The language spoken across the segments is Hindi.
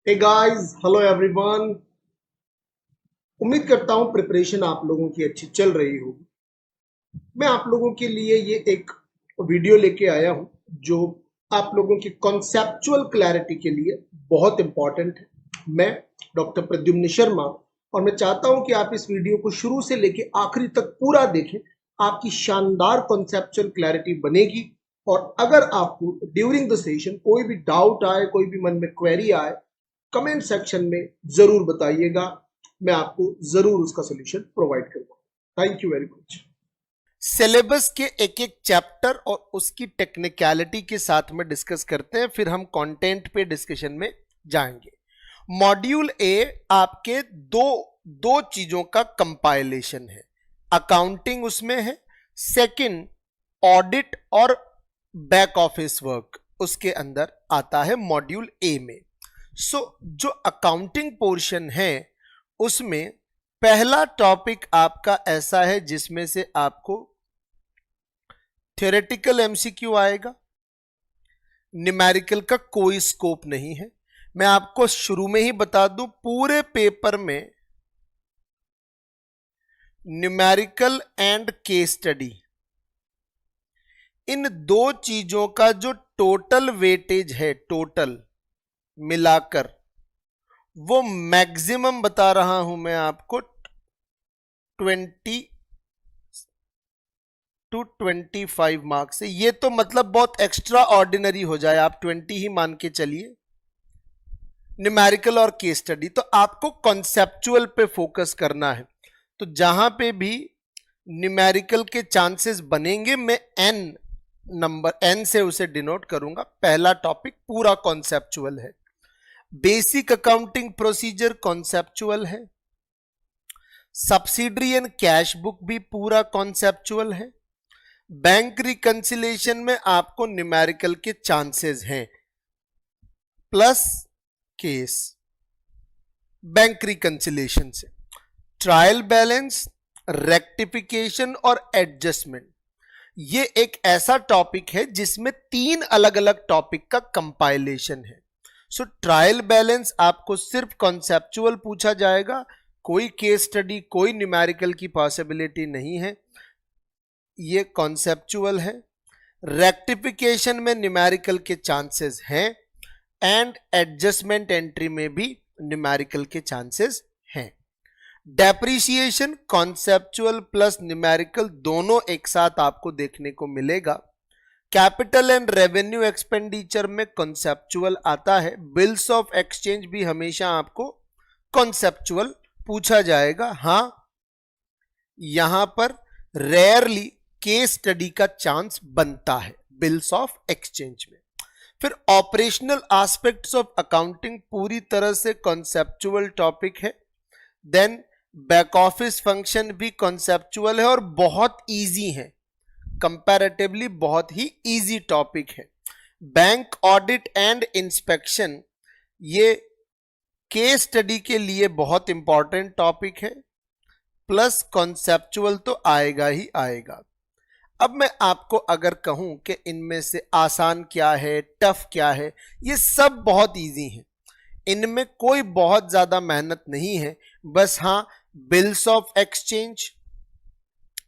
Hey guys, hello everyone. उम्मीद करता हूँ प्रिपरेशन आप लोगों की अच्छी चल रही होगी। मैं आप लोगों के लिए ये एक वीडियो लेके आया हूँ जो आप लोगों की कॉन्सेप्चुअल क्लैरिटी के लिए बहुत इंपॉर्टेंट है। मैं डॉक्टर प्रद्युम्न शर्मा और मैं चाहता हूँ कि आप इस वीडियो को शुरू से लेके आखिरी तक पूरा देखें। आपकी शानदार कॉन्सेप्चुअल क्लैरिटी बनेगी और अगर आपको ड्यूरिंग द सेशन कोई भी डाउट आए, कोई भी मन में क्वेरी आए, कमेंट सेक्शन में जरूर बताइएगा। मैं आपको जरूर उसका सोल्यूशन प्रोवाइड करूंगा। Thank you very much. Syllabus के एक एक चैप्टर और उसकी टेक्निकलिटी के साथ में डिस्कस करते हैं, फिर हम कंटेंट पे डिस्कशन में जाएंगे। मॉड्यूल ए आपके दो दो चीजों का कंपाइलेशन है। अकाउंटिंग उसमें है, सेकंड ऑडिट और बैक ऑफिस वर्क उसके अंदर आता है मॉड्यूल ए में। जो अकाउंटिंग पोर्शन है उसमें पहला टॉपिक आपका ऐसा है जिसमें से आपको थ्योरेटिकल एमसीक्यू आएगा, न्यूमेरिकल का कोई स्कोप नहीं है। मैं आपको शुरू में ही बता दूं, पूरे पेपर में न्यूमेरिकल एंड केस स्टडी, इन दो चीजों का जो टोटल वेटेज है, टोटल मिलाकर, वो मैक्सिमम बता रहा हूं मैं आपको 20 to 25 मार्क्स से। ये तो मतलब बहुत एक्स्ट्रा ऑर्डिनरी हो जाए, आप 20 ही मान के चलिए। न्यूमेरिकल और केस स्टडी तो आपको कॉन्सेप्चुअल पे फोकस करना है। तो जहां पे भी न्यूमेरिकल के चांसेस बनेंगे, मैं एन से उसे डिनोट करूंगा। पहला टॉपिक पूरा कॉन्सेप्चुअल है। बेसिक अकाउंटिंग प्रोसीजर कॉन्सेप्चुअल है। सब्सिडरी एंड कैश बुक भी पूरा कॉन्सेप्चुअल है। बैंक रिकंसिलेशन में आपको न्यूमेरिकल के चांसेस हैं, प्लस केस बैंक रिकंसिलेशन से। ट्रायल बैलेंस, रेक्टिफिकेशन और एडजस्टमेंट, ये एक ऐसा टॉपिक है जिसमें 3 अलग अलग टॉपिक का कंपाइलेशन है। सो ट्रायल बैलेंस आपको सिर्फ कॉन्सेप्चुअल पूछा जाएगा, कोई केस स्टडी, कोई न्यूमेरिकल की पॉसिबिलिटी नहीं है, ये कॉन्सेप्चुअल है। रेक्टिफिकेशन में न्यूमेरिकल के चांसेस हैं एंड एडजस्टमेंट एंट्री में भी न्यूमेरिकल के चांसेस हैं। डेप्रिसिएशन कॉन्सेप्चुअल प्लस न्यूमेरिकल दोनों एक साथ आपको देखने को मिलेगा। कैपिटल एंड रेवेन्यू एक्सपेंडिचर में कॉन्सेप्चुअल आता है। बिल्स ऑफ एक्सचेंज भी हमेशा आपको कॉन्सेप्चुअल पूछा जाएगा। हां, यहां पर रेयरली केस स्टडी का चांस बनता है बिल्स ऑफ एक्सचेंज में। फिर ऑपरेशनल एस्पेक्ट्स ऑफ अकाउंटिंग पूरी तरह से कॉन्सेप्चुअल टॉपिक है। देन बैक ऑफिस फंक्शन भी कॉन्सेप्चुअल है और बहुत इजी है, कंपैरेटिवली बहुत ही इजी टॉपिक है। बैंक ऑडिट एंड इंस्पेक्शन, ये केस स्टडी के लिए बहुत इंपॉर्टेंट टॉपिक है, प्लस कॉन्सेप्चुअल तो आएगा ही आएगा। अब मैं आपको अगर कहूं कि इनमें से आसान क्या है, टफ क्या है, ये सब बहुत इजी है, इनमें कोई बहुत ज्यादा मेहनत नहीं है। बस हाँ, बिल्स ऑफ एक्सचेंज,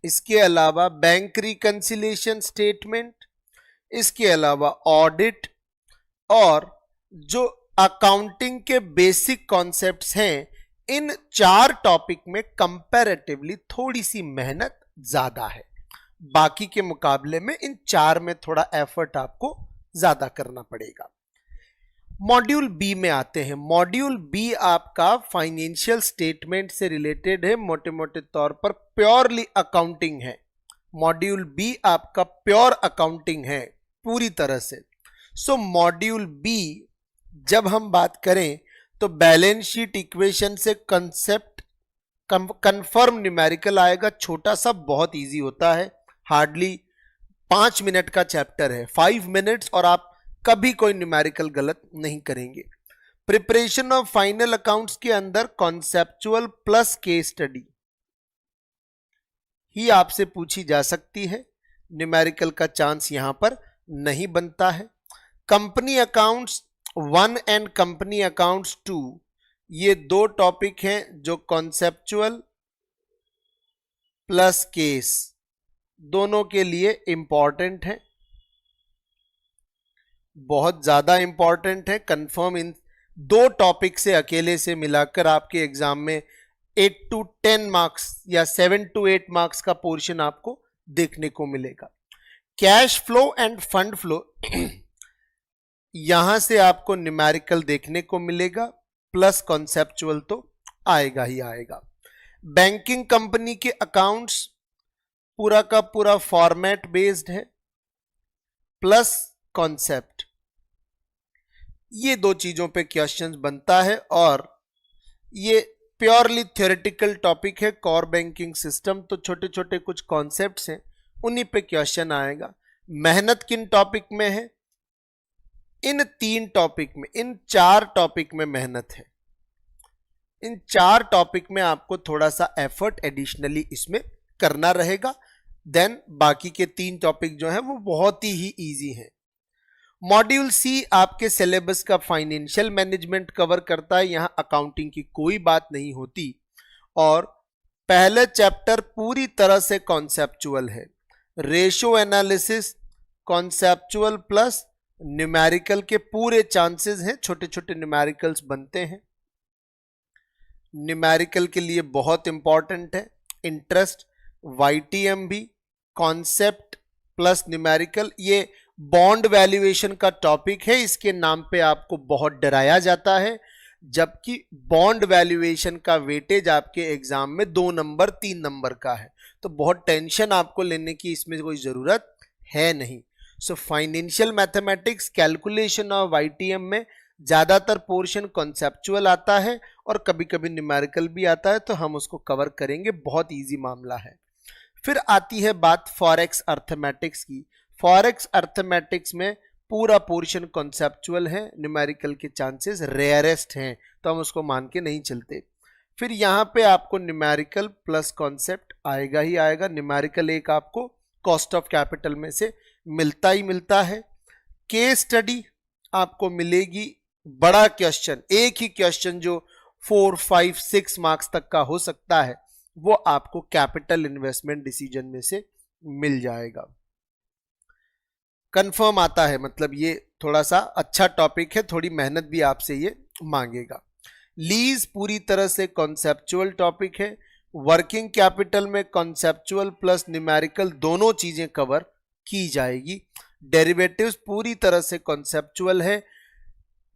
इसके अलावा बैंक रिकंसिलिएशन स्टेटमेंट, इसके अलावा ऑडिट, और जो अकाउंटिंग के बेसिक कॉन्सेप्ट्स हैं, इन 4 टॉपिक में कंपैरेटिवली थोड़ी सी मेहनत ज्यादा है। बाकी के मुकाबले में इन 4 में थोड़ा एफर्ट आपको ज्यादा करना पड़ेगा। मॉड्यूल बी में आते हैं। मॉड्यूल बी आपका फाइनेंशियल स्टेटमेंट से रिलेटेड है, मोटे मोटे तौर पर प्योरली अकाउंटिंग है। मॉड्यूल बी आपका प्योर अकाउंटिंग है पूरी तरह से। सो मॉड्यूल बी जब हम बात करें तो बैलेंस शीट इक्वेशन से कंसेप्ट कंफर्म न्यूमेरिकल आएगा। छोटा सा, बहुत इजी होता है, हार्डली 5 मिनट का चैप्टर है, 5 मिनट्स, और आप कभी कोई न्यूमेरिकल गलत नहीं करेंगे। प्रिपरेशन ऑफ फाइनल अकाउंट्स के अंदर कॉन्सेप्चुअल प्लस केस स्टडी ही आपसे पूछी जा सकती है, न्यूमेरिकल का चांस यहां पर नहीं बनता है। Company accounts one and company accounts 2, ये दो टॉपिक हैं जो कॉन्सेप्चुअल प्लस केस दोनों के लिए इंपॉर्टेंट है, बहुत ज्यादा इंपॉर्टेंट है। कंफर्म इन दो टॉपिक से अकेले से मिलाकर आपके एग्जाम में 8 to 10 मार्क्स या 7 to 8 मार्क्स का पोर्शन आपको देखने को मिलेगा। Cash flow end fund flow यहां से आपको न्यूमेरिकल देखने को मिलेगा, प्लस कॉन्सेप्चुअल तो आएगा ही आएगा। बैंकिंग कंपनी के अकाउंट्स पूरा का पूरा फॉर्मेट बेस्ड है, प्लस कॉन्सेप्ट, ये दो चीजों पे क्वेश्चंस बनता है और ये प्योरली थ्योरेटिकल टॉपिक है। कोर बैंकिंग सिस्टम तो छोटे छोटे कुछ कॉन्सेप्ट्स हैं, उन्हीं पे क्वेश्चन आएगा। मेहनत किन टॉपिक में है? इन 3 टॉपिक में, इन 4 टॉपिक में मेहनत है। इन 4 टॉपिक में आपको थोड़ा सा एफर्ट एडिशनली इसमें करना रहेगा। देन बाकी के 3 टॉपिक जो हैं वो बहुत ही इजी हैं। मॉड्यूल सी आपके सिलेबस का फाइनेंशियल मैनेजमेंट कवर करता है, यहां अकाउंटिंग की कोई बात नहीं होती। और पहले चैप्टर पूरी तरह से कॉन्सेप्चुअल है। Ratio analysis conceptual plus numerical के पूरे चांसेस हैं, छोटे छोटे न्यूमेरिकल्स बनते हैं। न्यूमेरिकल के लिए बहुत इंपॉर्टेंट है इंटरेस्ट, वाईटीएम भी, कॉन्सेप्ट प्लस न्यूमेरिकल। ये बॉन्ड वैल्यूएशन का टॉपिक है, इसके नाम पे आपको बहुत डराया जाता है, जबकि बॉन्ड वैल्यूएशन का वेटेज आपके एग्जाम में 2 नंबर 3 नंबर का है, तो बहुत टेंशन आपको लेने की इसमें कोई जरूरत है नहीं। सो फाइनेंशियल मैथमेटिक्स कैलकुलेशन और वाईटीएम में ज्यादातर पोर्शन कॉन्सेप्चुअल आता है और कभी कभी न्यूमेरिकल भी आता है, तो हम उसको कवर करेंगे, बहुत इजी मामला है। फिर आती है बात फॉरेक्स अर्थमेटिक्स की। फॉरेक्स अर्थमेटिक्स में पूरा पोर्शन कॉन्सेप्चुअल है, न्यूमेरिकल के चांसेस रेयरेस्ट हैं, तो हम उसको मान के नहीं चलते। फिर यहाँ पे आपको न्यूमेरिकल प्लस कॉन्सेप्ट आएगा ही आएगा। न्यूमेरिकल एक आपको कॉस्ट ऑफ कैपिटल में से मिलता ही मिलता है। केस स्टडी आपको मिलेगी, बड़ा क्वेश्चन, एक ही क्वेश्चन जो 4, 5, 6 मार्क्स तक का हो सकता है, वो आपको कैपिटल इन्वेस्टमेंट डिसीजन में से मिल जाएगा। कंफर्म आता है, मतलब ये थोड़ा सा अच्छा टॉपिक है, थोड़ी मेहनत भी आपसे ये मांगेगा। लीज पूरी तरह से कॉन्सेप्चुअल टॉपिक है। वर्किंग कैपिटल में कॉन्सेप्चुअल प्लस न्यूमेरिकल दोनों चीजें कवर की जाएगी। डेरिवेटिव्स पूरी तरह से कॉन्सेप्चुअल है।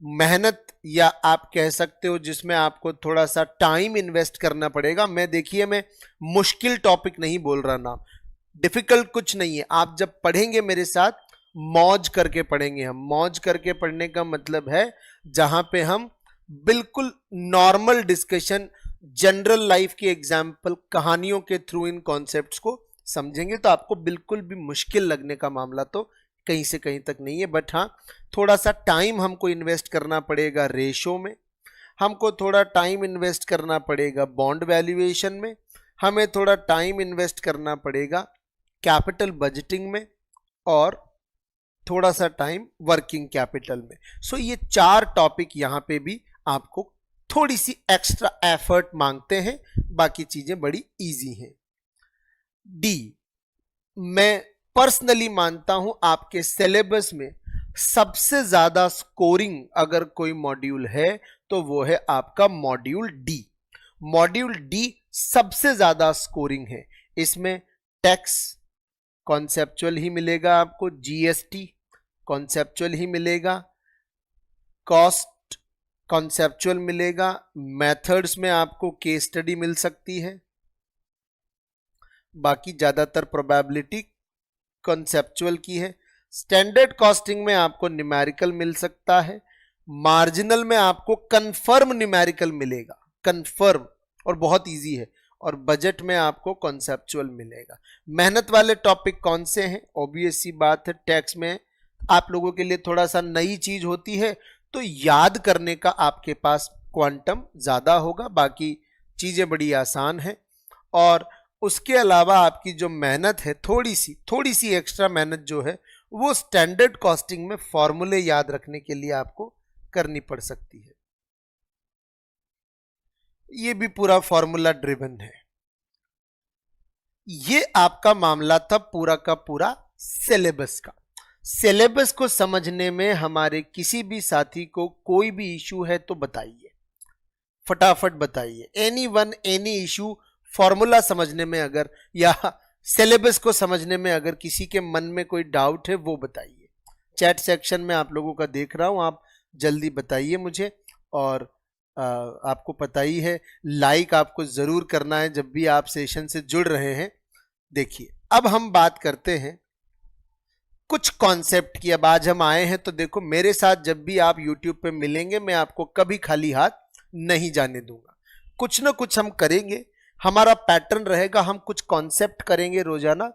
मेहनत या आप कह सकते हो जिसमें आपको थोड़ा सा टाइम इन्वेस्ट करना पड़ेगा। मैं मुश्किल टॉपिक नहीं बोल रहा ना, डिफिकल्ट कुछ नहीं है। आप जब पढ़ेंगे मेरे साथ मौज करके पढ़ेंगे। हम मौज करके पढ़ने का मतलब है जहां पे हम बिल्कुल नॉर्मल डिस्कशन, जनरल लाइफ की एग्जाम्पल, कहानियों के थ्रू इन कॉन्सेप्ट्स को समझेंगे, तो आपको बिल्कुल भी मुश्किल लगने का मामला तो कहीं से कहीं तक नहीं है। बट हाँ, थोड़ा सा टाइम हमको इन्वेस्ट करना पड़ेगा रेशो में, हमको थोड़ा टाइम इन्वेस्ट करना पड़ेगा बॉन्ड वैल्यूएशन में, हमें थोड़ा टाइम इन्वेस्ट करना पड़ेगा कैपिटल बजटिंग में, और थोड़ा सा टाइम वर्किंग कैपिटल में। सो ये 4 टॉपिक यहां पे भी आपको थोड़ी सी एक्स्ट्रा एफर्ट मांगते हैं, बाकी चीजें बड़ी इजी हैं। डी, मैं पर्सनली मानता हूं आपके सिलेबस में सबसे ज्यादा स्कोरिंग अगर कोई मॉड्यूल है तो वो है आपका मॉड्यूल डी। मॉड्यूल डी सबसे ज्यादा स्कोरिंग है। इसमें टैक्स कॉन्सेप्चुअल ही मिलेगा आपको, जीएसटी कॉन्सेप्चुअल ही मिलेगा, कॉस्ट कॉन्सेप्चुअल मिलेगा, मेथड्स में आपको केस स्टडी मिल सकती है, बाकी ज्यादातर प्रोबेबिलिटी कॉन्सेप्चुअल की है। स्टैंडर्ड कॉस्टिंग में आपको न्यूमेरिकल मिल सकता है, मार्जिनल में आपको कंफर्म न्यूमेरिकल मिलेगा, कंफर्म, और बहुत इजी है, और बजट में आपको कॉन्सेप्चुअल मिलेगा। मेहनत वाले टॉपिक कौन से हैं? ऑब्वियस सी बात है, टैक्स में आप लोगों के लिए थोड़ा सा नई चीज होती है, तो याद करने का आपके पास क्वांटम ज्यादा होगा, बाकी चीजें बड़ी आसान है। और उसके अलावा आपकी जो मेहनत है, थोड़ी सी एक्स्ट्रा मेहनत जो है, वो स्टैंडर्ड कॉस्टिंग में फॉर्मूले याद रखने के लिए आपको करनी पड़ सकती है। ये भी पूरा फॉर्मूला ड्रिवन है। ये आपका मामला था पूरा का पूरा सिलेबस का। सिलेबस को समझने में हमारे किसी भी साथी को कोई भी इशू है तो बताइए, फटाफट बताइए। Any one any issue, formula समझने में अगर या सिलेबस को समझने में अगर किसी के मन में कोई डाउट है वो बताइए। चैट सेक्शन में आप लोगों का देख रहा हूं, आप जल्दी बताइए मुझे। और आपको पता ही है लाइक आपको जरूर करना है जब भी आप सेशन से जुड़ रहे हैं। देखिए अब हम बात करते हैं कुछ कॉन्सेप्ट की। अब आज हम आए हैं तो देखो मेरे साथ जब भी आप YouTube पे मिलेंगे मैं आपको कभी खाली हाथ नहीं जाने दूंगा। कुछ ना कुछ हम करेंगे, हमारा पैटर्न रहेगा, हम कुछ कॉन्सेप्ट करेंगे रोजाना,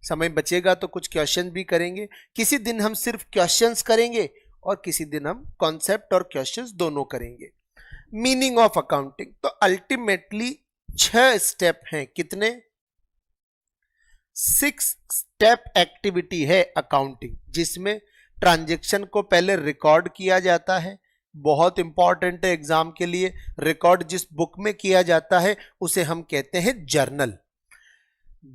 समय बचेगा तो कुछ क्वेश्चन भी करेंगे। किसी दिन हम सिर्फ क्वेश्चंस करेंगे और किसी दिन हम कॉन्सेप्ट और क्वेश्चंस दोनों करेंगे। मीनिंग ऑफ अकाउंटिंग, तो अल्टीमेटली 6 स्टेप हैं। कितने? 6 स्टेप एक्टिविटी है अकाउंटिंग, जिसमें ट्रांजैक्शन को पहले रिकॉर्ड किया जाता है। बहुत इंपॉर्टेंट है एग्जाम के लिए। रिकॉर्ड जिस बुक में किया जाता है उसे हम कहते हैं जर्नल।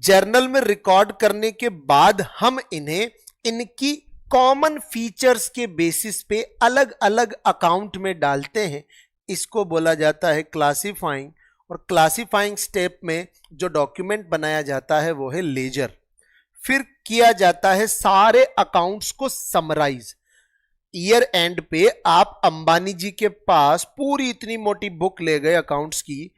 जर्नल में रिकॉर्ड करने के बाद हम इन्हें इनकी कॉमन फीचर्स के बेसिस पे अलग अलग अकाउंट में डालते हैं। इसको बोला जाता है क्लासिफाइंग। और क्लासिफाइंग स्टेप में जो डॉक्यूमेंट बनाया जाता है वो है लेजर। फिर किया जाता है सारे अकाउंट्स को समराइज। ईयर एंड पे आप अंबानी जी के पास पूरी इतनी मोटी बुक ले गए अकाउंट्स की,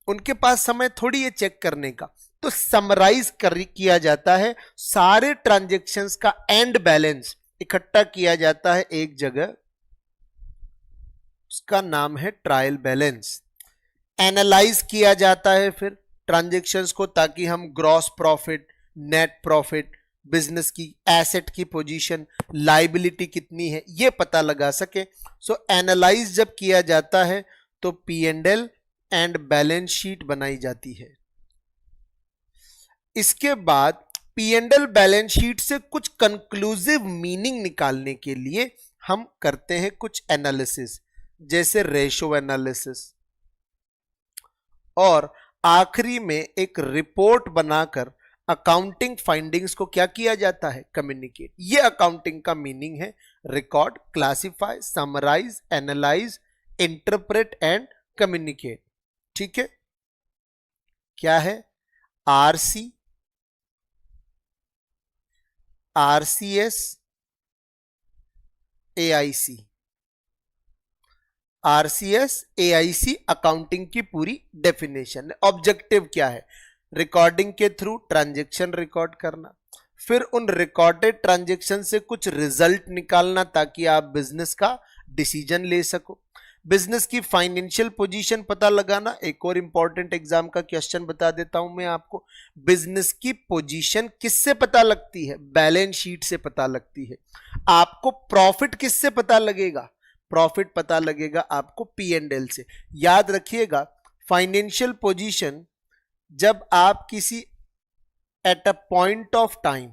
उनके पास समय थोड़ी है चेक करने का, तो समराइज किया जाता है। सारे ट्रांजैक्शंस का एंड बैलेंस इकट्ठा किया जाता है एक जगह, उसका नाम है ट्रायल बैलेंस। एनालाइज किया जाता है फिर ट्रांजैक्शंस को, ताकि हम gross profit, net profit, business की एसेट की पोजीशन, लायबिलिटी कितनी है ये पता लगा सके। सो एनालाइज जब किया जाता है तो P&L एंड बैलेंस शीट बनाई जाती है। इसके बाद P&L बैलेंस शीट से कुछ कंक्लूसिव मीनिंग निकालने के लिए हम करते हैं कुछ एनालिसिस, जैसे रेशो एनालिसिस। और आखिरी में एक रिपोर्ट बनाकर अकाउंटिंग फाइंडिंग्स को क्या किया जाता है? कम्युनिकेट। ये अकाउंटिंग का मीनिंग है। Record, classify, summarise, analyse, interpret and communicate. ठीक है, क्या है? RC, RCS, AIC। RCS, AIC accounting की पूरी डेफिनेशन है। ऑब्जेक्टिव क्या है? रिकॉर्डिंग के थ्रू ट्रांजैक्शन रिकॉर्ड करना, फिर उन रिकॉर्डेड ट्रांजैक्शन से कुछ रिजल्ट निकालना ताकि आप बिजनेस का डिसीजन ले सको। बिजनेस की फाइनेंशियल पोजीशन पता लगाना। एक और इंपॉर्टेंट एग्जाम का क्वेश्चन बता देता हूं मैं आपको। बिजनेस की पोजीशन किससे पता लगती है? बैलेंस शीट से पता लगती है। आपको प्रॉफिट किससे पता लगेगा? प्रॉफिट पता लगेगा आपको P&L से। याद रखिएगा, फाइनेंशियल पोजीशन जब आप किसी at a point of time,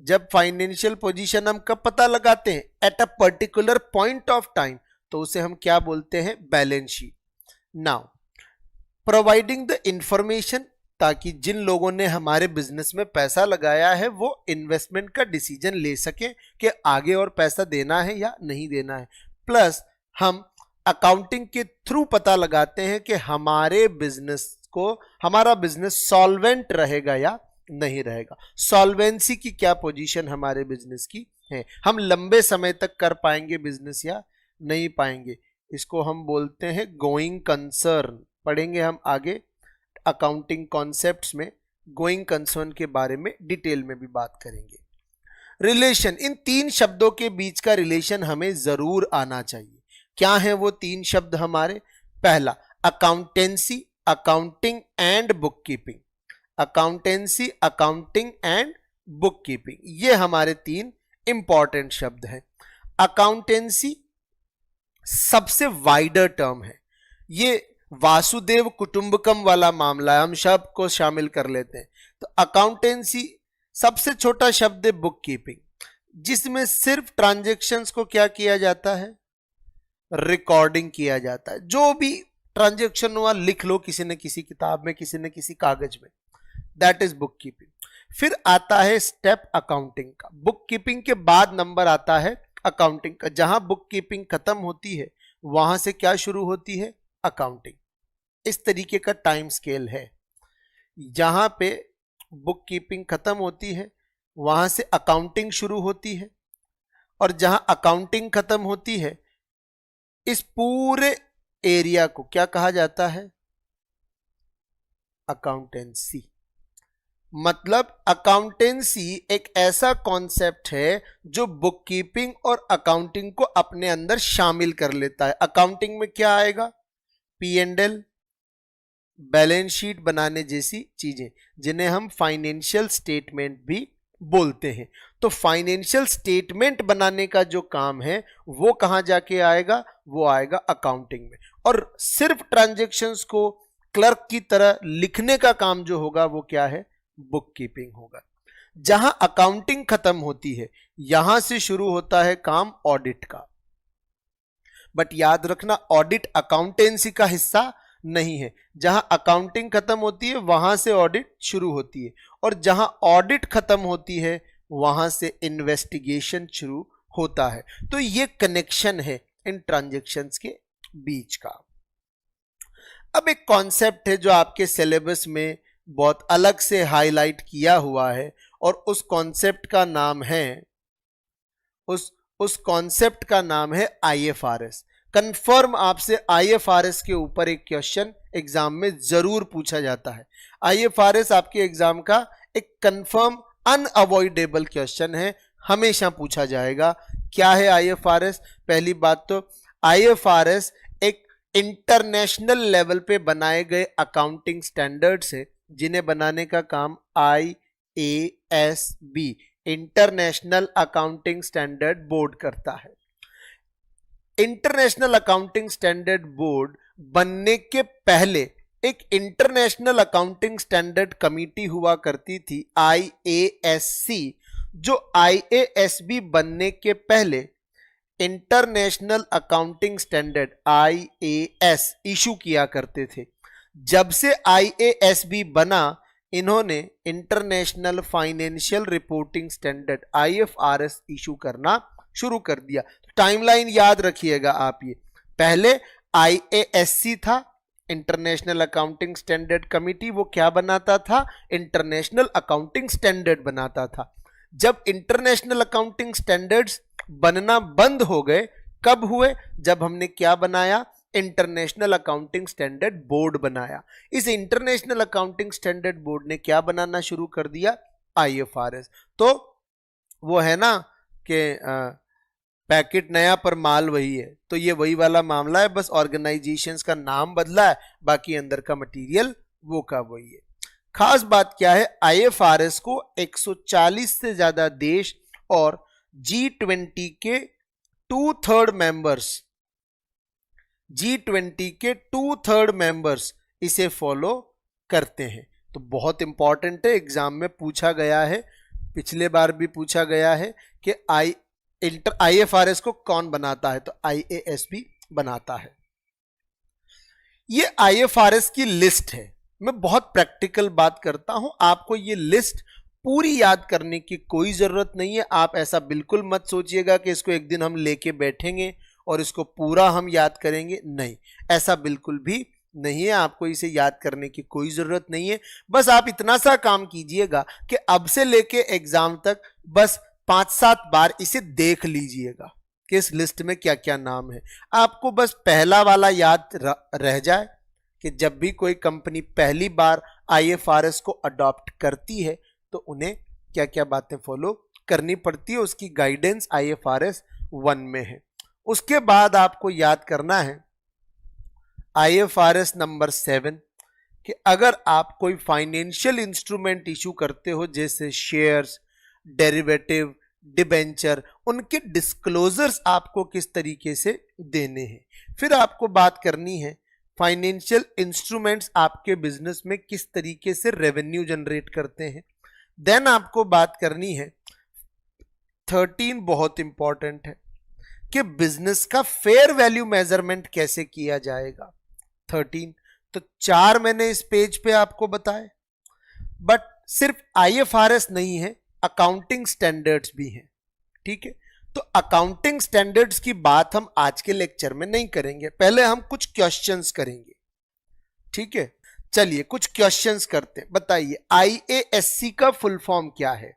जब फाइनेंशियल पोजीशन हम कब पता लगाते हैं? At a particular point of time, तो उसे हम क्या बोलते हैं? Balance sheet. Now providing the information, ताकि जिन लोगों ने हमारे बिजनेस में पैसा लगाया है वो इन्वेस्टमेंट का डिसीजन ले सके कि आगे और पैसा देना है या नहीं देना है। प्लस हम अकाउंटिंग के थ्रू पता लगाते हैं कि हमारे बिजनेस को, हमारा बिजनेस सॉल्वेंट रहेगा या नहीं रहेगा। सॉल्वेंसी की क्या पोजीशन हमारे बिजनेस की है, हम लंबे समय तक कर पाएंगे बिजनेस या नहीं पाएंगे। इसको हम बोलते हैं गोइंग कंसर्न। पढ़ेंगे हम आगे अकाउंटिंग कॉन्सेप्ट्स में, गोइंग कंसर्न के बारे में डिटेल में भी बात करेंगे। रिलेशन, इन 3 शब्दों के बीच का रिलेशन हमें जरूर आना चाहिए। क्या है वो 3 शब्द हमारे? पहला accountancy, accounting and book keeping. Accountancy, accounting and book keeping, ये हमारे 3 इंपॉर्टेंट शब्द हैं। अकाउंटेंसी सबसे वाइडर टर्म है, ये वासुदेव कुटुंबकम वाला मामला है, हम सब को शामिल कर लेते हैं। तो अकाउंटेंसी सबसे छोटा शब्द है बुक कीपिंग। जिसमें सिर्फ ट्रांजैक्शंस को क्या किया जाता है, रिकॉर्डिंग किया जाता है। जो भी ट्रांजैक्शन हुआ लिख लो किसी न किसी किताब में, किसी न किसी कागज में, दैट इज बुक कीपिंग। फिर आता है स्टेप अकाउंटिंग का। बुक कीपिंग के बाद नंबर आता है अकाउंटिंग का। जहां बुक कीपिंग खत्म होती है वहां से क्या शुरू होती है, अकाउंटिंग। इस तरीके का टाइम स्केल है। जहां पे बुक कीपिंग खत्म होती है वहां से अकाउंटिंग शुरू होती है, और जहां अकाउंटिंग खत्म होती है इस पूरे एरिया को क्या कहा जाता है, अकाउंटेंसी। मतलब अकाउंटेंसी एक ऐसा कॉन्सेप्ट है जो बुक कीपिंग और अकाउंटिंग को अपने अंदर शामिल कर लेता है। अकाउंटिंग में क्या आएगा, P&L, बैलेंस शीट बनाने जैसी चीजें, जिन्हें हम फाइनेंशियल स्टेटमेंट भी बोलते हैं। तो फाइनेंशियल स्टेटमेंट बनाने का जो काम है वो कहां जाके आएगा, वो आएगा अकाउंटिंग में। और सिर्फ ट्रांजैक्शंस को क्लर्क की तरह लिखने का काम जो होगा वो क्या है, बुक कीपिंग होगा। जहां अकाउंटिंग खत्म होती है यहां से शुरू होता है काम ऑडिट का। बट याद रखना, ऑडिट अकाउंटेंसी का हिस्सा नहीं है। जहां अकाउंटिंग खत्म होती है वहां से ऑडिट शुरू होती है, और जहां ऑडिट खत्म होती है वहां से इन्वेस्टिगेशन शुरू होता है। तो ये कनेक्शन है इन ट्रांजैक्शंस के बीच का। अब एक कॉन्सेप्ट है जो आपके सिलेबस में बहुत अलग से हाईलाइट किया हुआ है, और उस कॉन्सेप्ट का नाम है उस कॉन्सेप्ट का नाम है IFRS। कंफर्म आपसे IFRS के ऊपर एक क्वेश्चन एग्जाम में जरूर पूछा जाता है। IFRS आपके एग्जाम का एक कंफर्म अनअवॉइडेबल क्वेश्चन है, हमेशा पूछा जाएगा। क्या है IFRS? पहली बात तो IFRS एक इंटरनेशनल लेवल पे बनाए गए अकाउंटिंग स्टैंडर्ड्स है, जिन्हें बनाने का काम IASB, international accounting standard board करता है। इंटरनेशनल अकाउंटिंग स्टैंडर्ड बोर्ड बनने के पहले एक इंटरनेशनल अकाउंटिंग स्टैंडर्ड कमिटी हुआ करती थी, IASC, जो IASB बनने के पहले international accounting standard IAS issue किया करते थे। जब से IASB बना, इन्होंने international financial reporting standard IFRS issue करना शुरू कर दिया। टाइमलाइन याद रखिएगा आप, ये पहले IASC था, इंटरनेशनल अकाउंटिंग स्टैंडर्ड कमिटी, वो क्या बनाता था, इंटरनेशनल अकाउंटिंग स्टैंडर्ड बनाता था। जब इंटरनेशनल अकाउंटिंग स्टैंडर्ड्स बनना बंद हो गए, कब हुए, जब हमने क्या बनाया, इंटरनेशनल अकाउंटिंग स्टैंडर्ड बोर्ड बनाया। इस इंटरनेशनल अकाउंटिंग स्टैंडर्ड बोर्ड ने क्या बनाना शुरू कर दिया, IFRS। तो वो है ना कि पैकेट नया पर माल वही है, तो ये वही वाला मामला है, बस ऑर्गेनाइजेशंस का नाम बदला है, बाकी अंदर का मटेरियल वो का वही है। खास बात क्या है, IFRS को 140 से ज्यादा देश और G20 के 2/3 मेंबर्स, G20 के 2/3 मेंबर्स इसे फॉलो करते हैं। तो बहुत इंपॉर्टेंट है, एग्जाम में पूछा गया है, पिछले बार भी पूछा गया है कि IFRS को कौन बनाता है, तो IASB बनाता है। ये IFRS की लिस्ट है। मैं बहुत प्रैक्टिकल बात करता हूं, आपको ये लिस्ट पूरी याद करने की कोई जरूरत नहीं है। आप ऐसा बिल्कुल मत सोचिएगा कि इसको एक दिन हम लेके बैठेंगे और इसको पूरा हम याद करेंगे, नहीं, ऐसा बिल्कुल भी नहीं है। आपको इसे याद करने की कोई जरूरत नहीं है। बस आप इतना सा काम कीजिएगा कि अब से लेके एग्जाम तक बस 5-7 बार इसे देख लीजिएगा कि इस लिस्ट में क्या क्या नाम है। आपको बस पहला वाला याद रह जाए कि जब भी कोई कंपनी पहली बार IFRS को अडॉप्ट करती है तो उन्हें क्या क्या बातें फॉलो करनी पड़ती है, उसकी गाइडेंस IFRS 1 में है। उसके बाद आपको याद करना है IFRS नंबर 7 कि अगर आप कोई फाइनेंशियल इंस्ट्रूमेंट इशू करते हो, जैसे शेयर्स, डेरिवेटिव, डिबेंचर, उनके डिस्क्लोजर्स आपको किस तरीके से देने हैं। फिर आपको बात करनी है फाइनेंशियल इंस्ट्रूमेंट्स आपके बिजनेस में किस तरीके से रेवेन्यू जनरेट करते हैं। देन आपको बात करनी है 13 बहुत इंपॉर्टेंट है कि बिजनेस का फेयर वैल्यू मेजरमेंट कैसे किया जाएगा। 13 तो 4 मैंने इस पेज पे आपको बताए, बट सिर्फ IFRS नहीं है, अकाउंटिंग स्टैंडर्ड्स भी हैं। ठीक है, तो अकाउंटिंग स्टैंडर्ड्स की बात हम आज के लेक्चर में नहीं करेंगे, पहले हम कुछ क्वेश्चंस करेंगे। ठीक है, चलिए कुछ क्वेश्चंस करते हैं। बताइए IASC का फुल फॉर्म क्या है?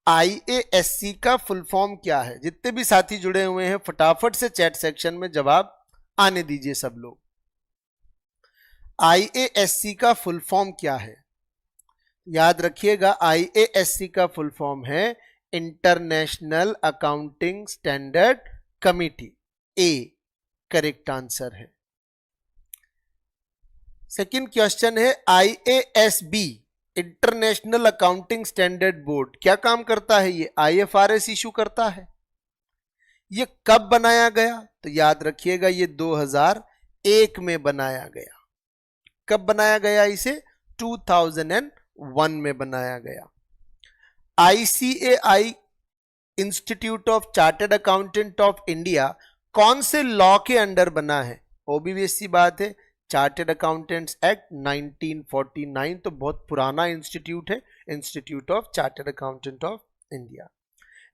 IASC का फुल फॉर्म क्या है? जितने भी साथी जुड़े हुए हैं फटाफट से चैट सेक्शन में जवाब आने दीजिए सब लोग। IASC का फुल फॉर्म क्या है? याद रखिएगा, IASC का फुल फॉर्म है international accounting standard committee. A correct answer है। सेकंड क्वेश्चन है IASB international accounting standard board क्या काम करता है? ये IFRS इशू करता है। ये कब बनाया गया? तो याद रखिएगा ये 2001 में बनाया गया। कब बनाया गया इसे? 2001 में बनाया गया। ICAI institute of chartered accountant of India कौन से लॉ के अंडर बना है? OBVS बात है, चार्टर्ड अकाउंटेंट्स एक्ट 1949, तो बहुत पुराना इंस्टीट्यूट है, institute of chartered accountant of India.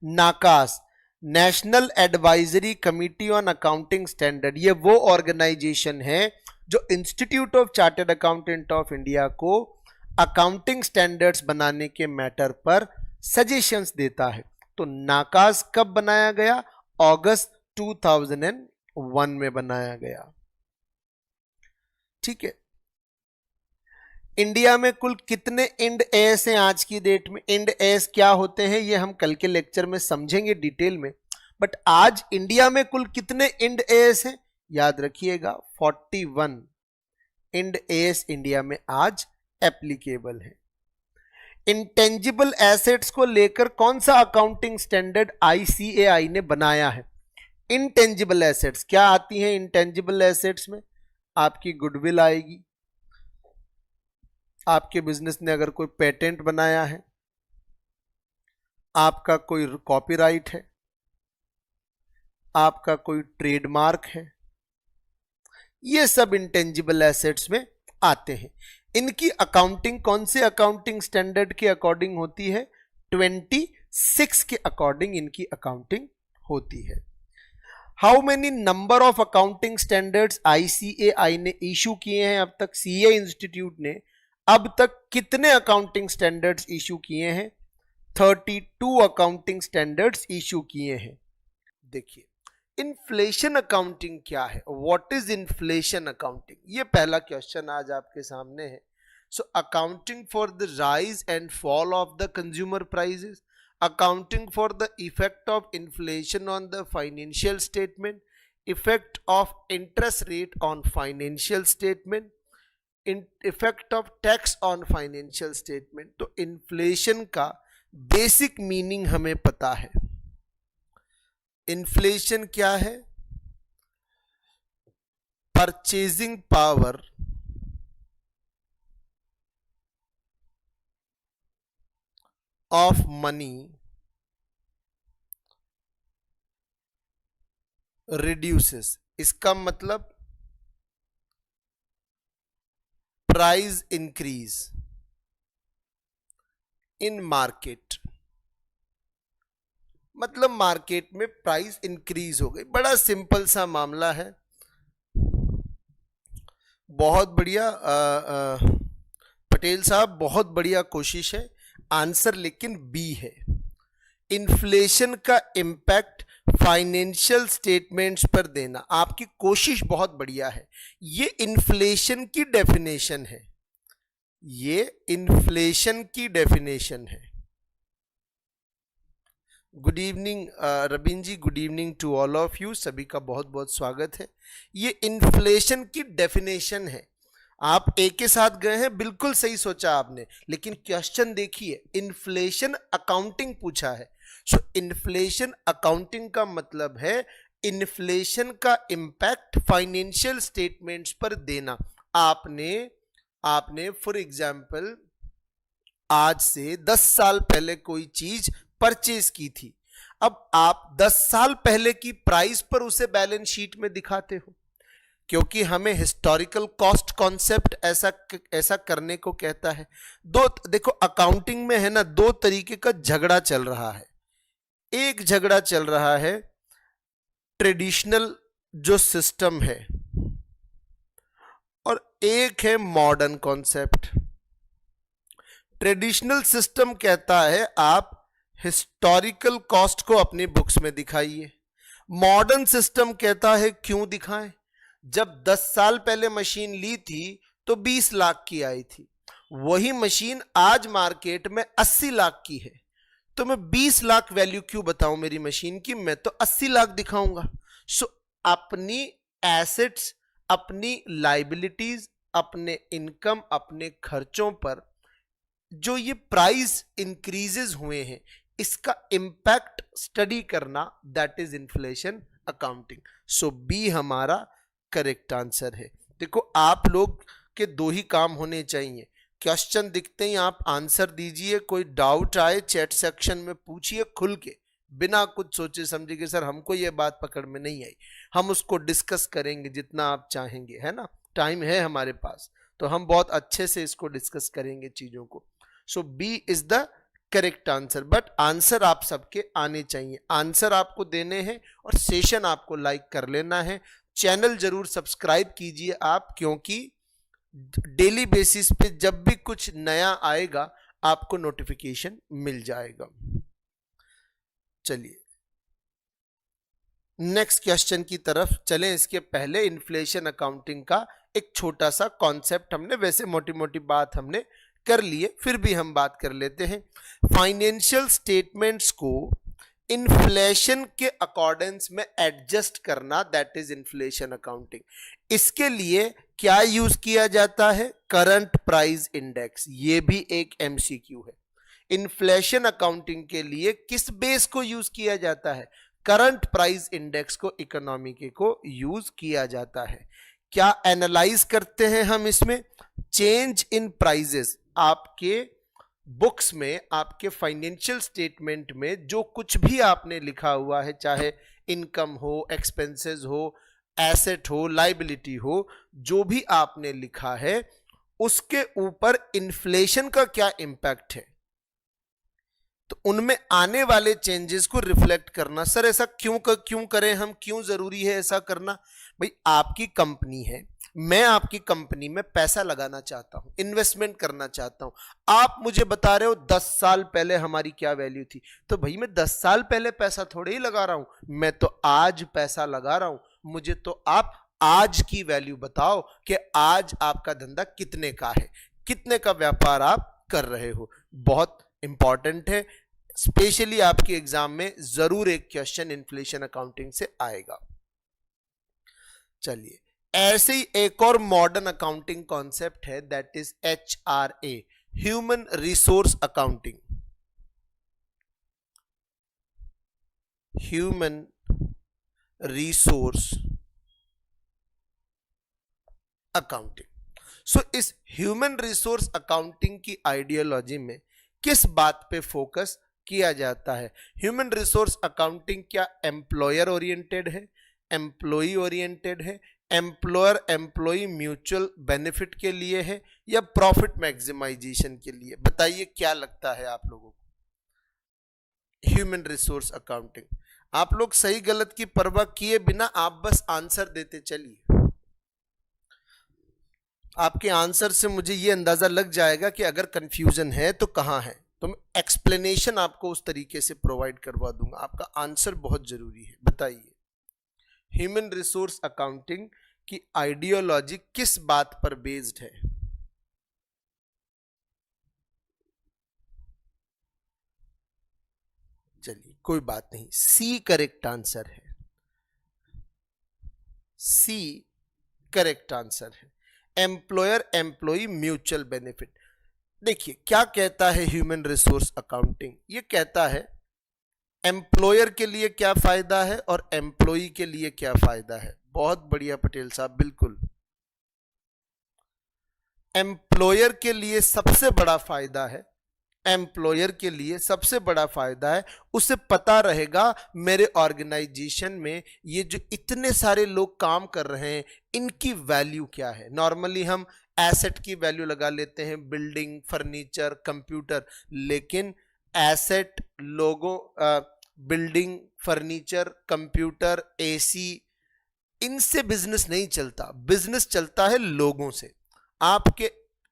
NACAS national advisory committee on accounting standard, ये वो ऑर्गेनाइजेशन है जो institute of chartered accountant of India को अकाउंटिंग स्टैंडर्ड्स बनाने के मैटर पर सजेशंस देता है। तो नाकास कब बनाया गया? अगस्त 2001 में बनाया गया। ठीक है, इंडिया में कुल कितने इंड एस हैं आज की डेट में? इंड एस क्या होते हैं ये हम कल के लेक्चर में समझेंगे डिटेल में, बट आज इंडिया में कुल कितने इंड एस हैं? याद रखिएगा 41 इंड एस इंडिया में आज एप्लीकेबल है। इंटेंजिबल एसेट्स को लेकर कौन सा अकाउंटिंग स्टैंडर्ड ICAI ने बनाया है? इंटेंजिबल एसेट्स क्या आती हैं? इंटेंजिबल एसेट्स में आपकी गुडविल आएगी, आपके बिजनेस ने अगर कोई पेटेंट बनाया है, आपका कोई कॉपीराइट है, आपका कोई ट्रेडमार्क है, ये सब इंटेंजिबल एसेट्स में आते हैं। इनकी अकाउंटिंग कौन से अकाउंटिंग स्टैंडर्ड के अकॉर्डिंग होती है? 26 के अकॉर्डिंग इनकी अकाउंटिंग होती है। How many number of accounting standards ICAI ने इशू किए हैं अब तक? CA इंस्टीट्यूट ने अब तक कितने अकाउंटिंग स्टैंडर्ड्स इशू किए हैं? 32 अकाउंटिंग स्टैंडर्ड्स इशू किए हैं। देखिए इन्फ्लेशन अकाउंटिंग क्या है? What is inflation accounting? ये पहला क्वेश्चन आज आपके सामने है। So accounting for the rise and fall of the consumer prices, accounting for the effect of inflation on the financial statement, effect of interest rate on financial statement, effect of tax on financial statement। तो इन्फ्लेशन का बेसिक मीनिंग हमें पता है। इन्फ्लेशन क्या है? Purchasing power of money reduces. इसका मतलब प्राइस इंक्रीज इन मार्केट, मतलब मार्केट में प्राइस इंक्रीज हो गई। बड़ा सिंपल सा मामला है, बहुत बढ़िया पटेल साहब, बहुत बढ़िया कोशिश है। आंसर लेकिन बी है। इन्फ्लेशन का इंपैक्ट फाइनेंशियल स्टेटमेंट्स पर देना। आपकी कोशिश बहुत बढ़िया है। ये इन्फ्लेशन की डेफिनेशन है, ये इन्फ्लेशन की डेफिनेशन है। Good evening Rabin ji, good evening to all of you, सभी का बहुत बहुत स्वागत है। ये इन्फ्लेशन की डेफिनेशन है। आप एक के साथ गए हैं, बिल्कुल सही सोचा आपने, लेकिन क्वेश्चन देखिए, इन्फ्लेशन अकाउंटिंग पूछा है। सो इन्फ्लेशन अकाउंटिंग का मतलब है इन्फ्लेशन का इंपैक्ट फाइनेंशियल स्टेटमेंट्स पर देना। आपने फॉर एग्जांपल आज से 10 साल पहले कोई चीज परचेज की थी। अब आप 10 साल पहले की प्राइस पर उसे बैलेंस शीट में दिखाते हो, क्योंकि हमें हिस्टोरिकल कॉस्ट कॉन्सेप्ट ऐसा करने को कहता है। देखो अकाउंटिंग में है ना, दो तरीके का झगड़ा चल रहा है। एक झगड़ा चल रहा है ट्रेडिशनल जो सिस्टम है, और एक है मॉडर्न कॉन्सेप्ट। ट्रेडिशनल सिस्टम कहता है आप हिस्टोरिकल कॉस्ट को अपनी बुक्स में दिखाइए। मॉडर्न सिस्टम कहता है क्यों दिखाएं, जब 10 साल पहले मशीन ली थी तो 20 लाख की आई थी, वही मशीन आज मार्केट में 80 लाख की है, तो मैं 20 लाख वैल्यू क्यों बताऊं मेरी मशीन की, मैं तो 80 लाख दिखाऊंगा। सो अपनी एसेट्स, अपनी लाइबिलिटीज, अपने इनकम, अपने खर्चों पर जो ये प्राइस इंक्रीजेस हुए हैं, इसका इंपैक्ट स्टडी करना, that is inflation accounting. So B हमारा करेक्ट आंसर है। देखो आप लोग के दो ही काम होने चाहिए, क्वेश्चन दिखते ही आप आंसर दीजिए, कोई डाउट आए चैट सेक्शन में पूछिए खुल के, बिना कुछ सोचे समझे कि सर हमको ये बात पकड़ में नहीं आई, हम उसको डिस्कस करेंगे जितना आप चाहेंगे, है ना, टाइम है हमारे पास, तो हम बहुत अच्छे से इसको डिस्कस करेंगे चीजों को। So B is the correct answer, but answer आप सबके आने चाहिए, आंसर आपको देने हैं, और सेशन आपको लाइक कर लेना है। चैनल जरूर सब्सक्राइब कीजिए आप, क्योंकि डेली बेसिस पे जब भी कुछ नया आएगा आपको नोटिफिकेशन मिल जाएगा। चलिए नेक्स्ट क्वेश्चन की तरफ चलें। इसके पहले इन्फ्लेशन अकाउंटिंग का एक छोटा सा कॉन्सेप्ट हमने, वैसे मोटी मोटी बात हमने कर लिए, फिर भी हम बात कर लेते हैं। फाइनेंशियल स्टेटमेंट्स को इन्फ्लेशन के अकॉर्डेंस में एडजस्ट करना, दैट इज इन्फ्लेशन अकाउंटिंग। इसके लिए क्या यूज किया जाता है, करंट प्राइस इंडेक्स, ये भी एक एमसीक्यू है। इन्फ्लेशन अकाउंटिंग के लिए किस बेस को यूज किया जाता है, करंट प्राइस इंडेक्स को, इकोनॉमी के को यूज किया जाता है। क्या एनालाइज करते हैं हम इसमें, चेंज इन प्राइजेस, आपके बुक्स में, आपके फाइनेंशियल स्टेटमेंट में जो कुछ भी आपने लिखा हुआ है, चाहे इनकम हो, एक्सपेंसेस हो, एसेट हो, लाइबिलिटी हो, जो भी आपने लिखा है उसके ऊपर इन्फ्लेशन का क्या इंपैक्ट है, तो उनमें आने वाले चेंजेस को रिफ्लेक्ट करना। सर ऐसा क्यों करें हम, क्यों जरूरी है ऐसा करना? भाई आपकी कंपनी है, मैं आपकी कंपनी में पैसा लगाना चाहता हूं, इन्वेस्टमेंट करना चाहता हूं, आप मुझे बता रहे हो 10 साल पहले हमारी क्या वैल्यू थी, तो भाई मैं 10 साल पहले पैसा थोड़े ही लगा रहा हूं, मैं तो आज पैसा लगा रहा हूं, मुझे तो आप आज की वैल्यू बताओ कि आज आपका धंधा कितने का है, कितने का व्यापार आप कर रहे हो। बहुत इंपॉर्टेंट है, स्पेशली आपके एग्जाम में जरूर एक क्वेश्चन इन्फ्लेशन अकाउंटिंग से आएगा। चलिए ऐसे ही एक और मॉडर्न अकाउंटिंग कॉन्सेप्ट है, that is HRA, human resource accounting. Human resource accounting. So इस ह्यूमन रिसोर्स अकाउंटिंग की आइडियोलॉजी में किस बात पे फोकस किया जाता है? ह्यूमन रिसोर्स अकाउंटिंग क्या एम्प्लॉयर ओरिएंटेड है, एम्प्लॉई ओरिएंटेड है, एम्प्लॉयर एम्प्लॉई म्यूचुअल बेनिफिट के लिए है, या प्रॉफिट मैक्सिमाइजेशन के लिए? बताइए क्या लगता है आप लोगों को? ह्यूमन रिसोर्स अकाउंटिंग, आप लोग सही गलत की परवाह किए बिना आप बस आंसर देते चलिए। आपके आंसर से मुझे ये अंदाजा लग जाएगा कि अगर कंफ्यूजन है तो कहां है, तो मैं एक्सप्लेनेशन आपको उस तरीके से प्रोवाइड करवा दूंगा। आपका आंसर बहुत जरूरी है। बताइए ह्यूमन रिसोर्स अकाउंटिंग की आइडियोलॉजी किस बात पर बेस्ड है? चलिए कोई बात नहीं, सी करेक्ट आंसर है, सी करेक्ट आंसर है, एम्प्लॉयर एम्प्लॉई म्यूचुअल बेनिफिट। देखिए क्या कहता है ह्यूमन रिसोर्स अकाउंटिंग, ये कहता है एम्प्लॉयर के लिए क्या फायदा है और एम्प्लॉई के लिए क्या फायदा है। बहुत बढ़िया पटेल साहब, बिल्कुल। एम्प्लॉयर के लिए सबसे बड़ा फायदा है एम्प्लॉयर के लिए सबसे बड़ा फायदा है, उसे पता रहेगा मेरे ऑर्गेनाइजेशन में ये जो इतने सारे लोग काम कर रहे हैं इनकी वैल्यू क्या है। नॉर्मली हम एसेट की वैल्यू लगा लेते हैं, बिल्डिंग, फर्नीचर, कंप्यूटर, लेकिन एसेट, लोगों, बिल्डिंग, फर्नीचर, कंप्यूटर, एसी, इनसे बिजनेस नहीं चलता। बिजनेस चलता है लोगों से। आपके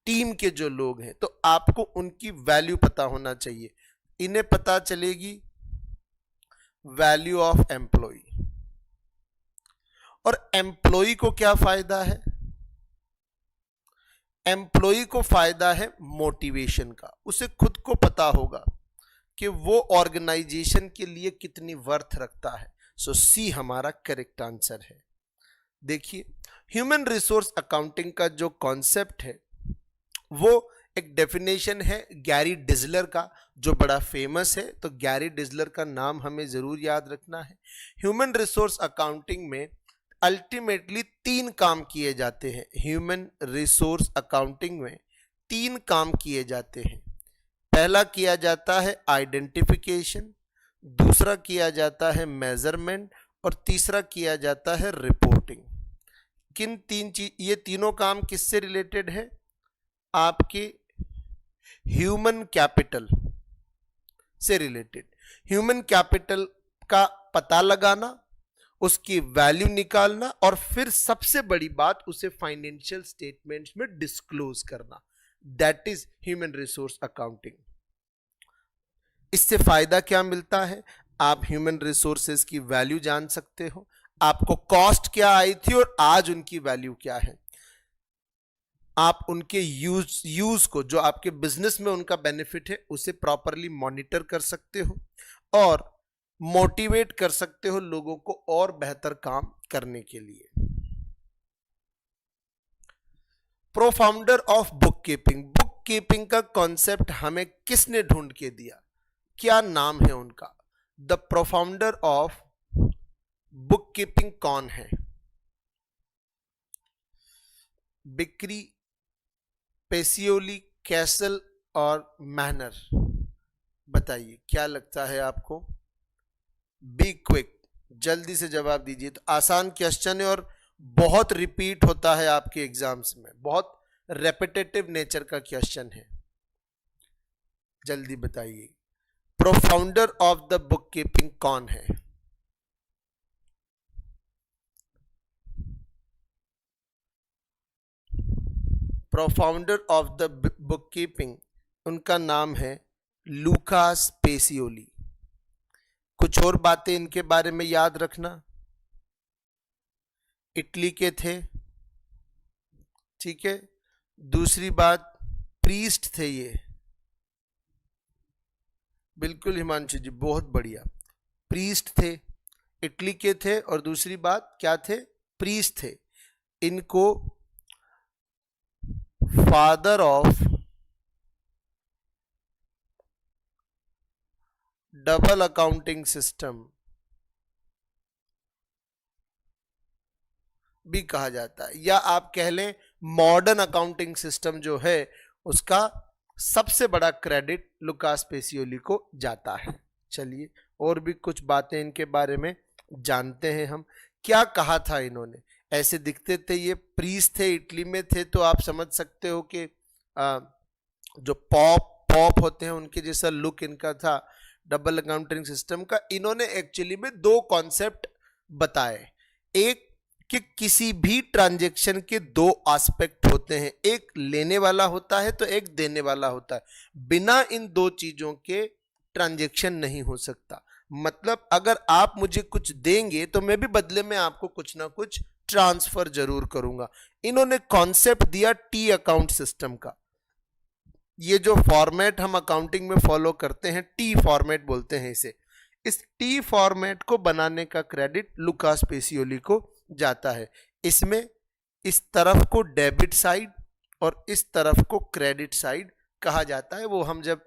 टीम के जो लोग हैं, तो आपको उनकी वैल्यू पता होना चाहिए। इन्हें पता चलेगी वैल्यू ऑफ एम्प्लॉय। और एम्प्लॉय को क्या फायदा है? एम्प्लॉय को फायदा है मोटिवेशन का। उसे खुद को पता होगा कि वो ऑर्गेनाइजेशन के लिए कितनी वर्थ रखता है। सो सी हमारा करेक्ट आंसर है। देखिए, ह्यूमन रिसोर्स अकाउंटिंग का जो कॉन्सेप्ट है वो एक डेफिनेशन है गैरी डिजलर का, जो बड़ा फेमस है। तो गैरी डिजलर का नाम हमें जरूर याद रखना है। ह्यूमन रिसोर्स अकाउंटिंग में अल्टीमेटली 3 काम किए जाते हैं। ह्यूमन रिसोर्स अकाउंटिंग में 3 काम किए जाते हैं। पहला किया जाता है आइडेंटिफिकेशन, दूसरा किया जाता है मेजरमेंट, और तीसरा किया जाता है रिपोर्टिंग। किन 3 चीज, ये तीनों काम किससे रिलेटेड है? आपके ह्यूमन कैपिटल से रिलेटेड। ह्यूमन कैपिटल का पता लगाना, उसकी वैल्यू निकालना, और फिर सबसे बड़ी बात उसे फाइनेंशियल स्टेटमेंट्स में डिस्क्लोज करना। That is human resource accounting. इससे फायदा क्या मिलता है? आप ह्यूमन रिसोर्सेज की वैल्यू जान सकते हो, आपको कॉस्ट क्या आई थी और आज उनकी वैल्यू क्या है। आप उनके यूज को, जो आपके बिजनेस में उनका बेनिफिट है, उसे प्रॉपरली मॉनिटर कर सकते हो और मोटिवेट कर सकते हो लोगों को और बेहतर काम करने के लिए। Profounder of book keeping. Book keeping का कॉन्सेप्ट हमें किसने ढूंढ के दिया? क्या नाम है उनका? The profounder of book keeping कौन है? बिक्री, पेसियोली, कैसल और मैनर? बताइए क्या लगता है आपको? बी क्विक, जल्दी से जवाब दीजिए। तो आसान क्वेश्चन है और बहुत रिपीट होता है आपके एग्जाम्स में, बहुत रेपिटेटिव नेचर का क्वेश्चन है। जल्दी बताइए, प्रोफाउंडर ऑफ द बुक कीपिंग कौन है? प्रोफाउंडर ऑफ द बुक कीपिंग, उनका नाम है लूकास पेसियोली। कुछ और बातें इनके बारे में याद रखना। इटली के थे, ठीक है। दूसरी बात, प्रीस्ट थे ये। बिल्कुल हिमांशु जी, बहुत बढ़िया। प्रीस्ट थे, इटली के थे, और दूसरी बात क्या थे? प्रीस्ट थे। इनको father of double accounting system भी कहा जाता है, या आप कह लें मॉडर्न अकाउंटिंग सिस्टम जो है उसका सबसे बड़ा क्रेडिट लुकास पेसियोली को जाता है। चलिए और भी कुछ बातें इनके बारे में जानते हैं हम। क्या कहा था इन्होंने? ऐसे दिखते थे, ये प्रीस्ट थे, इटली में थे, तो आप समझ सकते हो कि जो पॉप होते हैं उनके जैसा लुक इनका था डबल अकाउंटिंग सिस्टम का। इन्होंने एक्चुअली में 2 कॉन्सेप्ट बताए। एक कि किसी भी ट्रांजैक्शन के 2 एस्पेक्ट होते हैं, एक लेने वाला होता है तो एक देने वाला होता है। बिना इन 2 चीजों के ट्रांजैक्शन नहीं हो सकता। मतलब अगर आप मुझे कुछ देंगे तो मैं भी बदले में आपको कुछ ना कुछ ट्रांसफर जरूर करूंगा। इन्होंने कॉन्सेप्ट दिया टी अकाउंट सिस्टम का। ये जो फॉर्मेट हम अकाउंटिंग में फॉलो करते हैं, टी फॉर्मेट बोलते हैं इसे। इस टी फॉर्मेट को बनाने का क्रेडिट लुकास पेसियोली को जाता है। इसमें इस तरफ को डेबिट साइड और इस तरफ को क्रेडिट साइड कहा जाता है। वो हम जब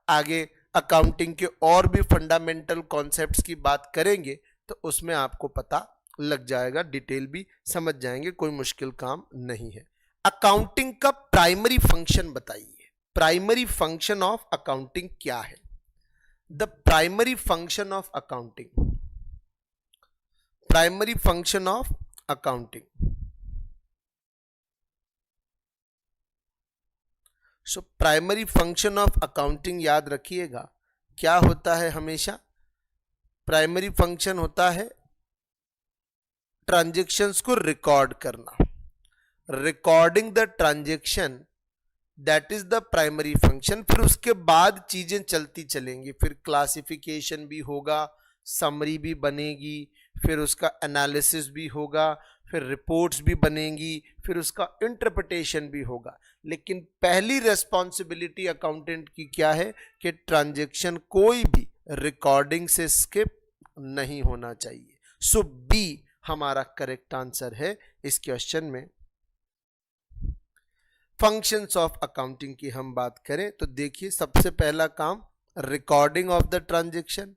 आगे अकाउंटिंग के और भी फंडामेंटल कॉन्सेप्ट्स की बात करेंगे तो उसमें आपको पता लग जाएगा, डिटेल भी समझ जाएंगे, कोई मुश्किल काम नहीं है। अकाउंटिंग का प्राइमरी फंक्शन बताइए। प्राइमरी फंक्शन ऑफ अकाउंटिंग क्या है? The primary function of accounting, primary function of accounting. So primary function of accounting याद रखिएगा क्या होता है हमेशा। प्राइमरी फंक्शन होता है ट्रांजैक्शंस को रिकॉर्ड करना, recording the transaction, that is the primary function. फिर उसके बाद चीजें चलती चलेंगी, फिर क्लासिफिकेशन भी होगा, समरी भी बनेगी, फिर उसका एनालिसिस भी होगा, फिर रिपोर्ट्स भी बनेंगी, फिर उसका इंटरप्रिटेशन भी होगा। लेकिन पहली रेस्पॉन्सिबिलिटी अकाउंटेंट की क्या है कि ट्रांजैक्शन कोई भी रिकॉर्डिंग से स्किप नहीं होना चाहिए। सो बी हमारा करेक्ट आंसर है इस क्वेश्चन में। फंक्शंस ऑफ अकाउंटिंग की हम बात करें तो देखिए, सबसे पहला काम recording of the transaction.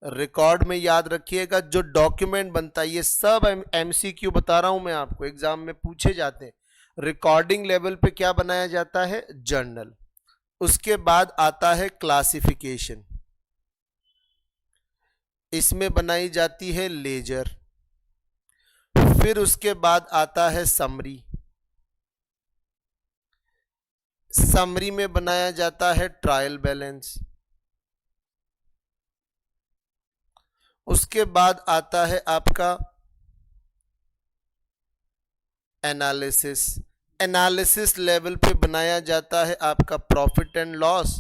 Record में याद रखिएगा जो डॉक्यूमेंट बनता है, ये सब एमसीक्यू बता रहा हूं मैं आपको, एग्जाम में पूछे जाते हैं। रिकॉर्डिंग लेवल पे क्या बनाया जाता है? जर्नल। उसके बाद आता है क्लासिफिकेशन, इसमें बनाई जाती है लेजर। फिर उसके बाद आता है समरी, समरी में बनाया जाता है ट्रायल बैलेंस। उसके बाद आता है आपका एनालिसिस, एनालिसिस लेवल पे बनाया जाता है आपका प्रॉफिट एंड लॉस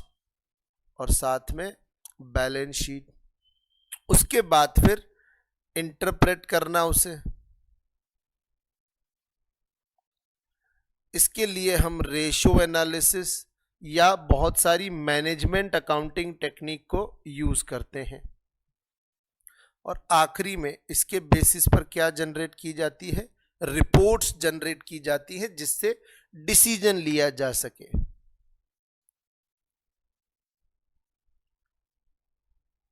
और साथ में बैलेंस शीट। उसके बाद फिर इंटरप्रेट करना उसे, इसके लिए हम रेशो एनालिसिस या बहुत सारी मैनेजमेंट अकाउंटिंग टेक्निक को यूज करते हैं। और आखिरी में इसके बेसिस पर क्या जनरेट की जाती है? रिपोर्ट्स जनरेट की जाती है जिससे डिसीजन लिया जा सके।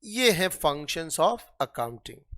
ये है फंक्शंस ऑफ अकाउंटिंग।